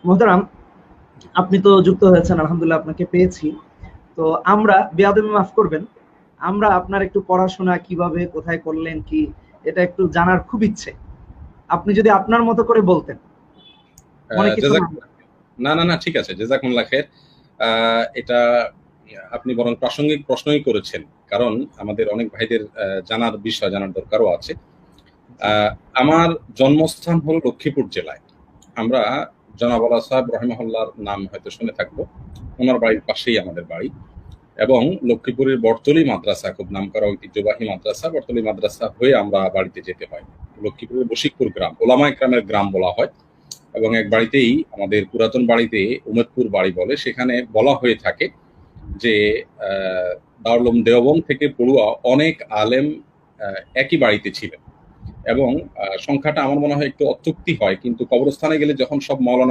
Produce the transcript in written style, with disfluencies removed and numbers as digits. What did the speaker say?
মোহতারাম, আপনি তো যুক্ত হয়েছেন, আলহামদুলিল্লাহ আপনাকে পেয়েছি। তো আমরা বেয়াদবি মাফ করবেন, আমরা আপনার একটু পড়াশোনা কিভাবে কোথায় করলেন কি, এটা একটু জানার খুব ইচ্ছে। আপনি যদি আপনার মতো করে বলতেন। মনে কিছু জাজাক না। না, না, না, ঠিক আছে। জাযাকুমুল্লাহ খাইর। এটা আপনি বরং প্রাসঙ্গিক প্রশ্নই করেছেন। কারণ আমাদের অনেক ভাইদের জানার বিষয়, জানার দরকারও আছে। জি। আমার জন্মস্থান হলো লক্ষ্মীপুর জেলায়। আমরা জনাব আলা সাহেব রহিমাহুল্লাহর নাম হয়তো শুনে থাকবো। উনার বাড়ির পাশেই আমাদের বাড়ি। এবং লক্ষ্মীপুরের বটতলী মাদ্রাসা খুব নামকরা ঐতিহ্যবাহী মাদ্রাসা। বটতলী মাদ্রাসা হয়ে আমরা বাড়িতে যেতে হয়। লক্ষ্মীপুরের বশিকপুর গ্রাম, ওলামা ইকরামের গ্রাম বলা হয়। এবং এক বাড়িতেই, আমাদের পুরাতন বাড়িতে উমেদপুর বাড়ি বলে, সেখানে বলা হয়ে থাকে যে দারুল উলুম দেওবন্দ থেকে পড়ুয়া অনেক আলেম একই বাড়িতে ছিলেন। এবং সংখ্যাটা আমার মনে হয় একটু অত্যুক্তি হয়, কিন্তু কবরস্থানে গেলে যখন সব মাওলানা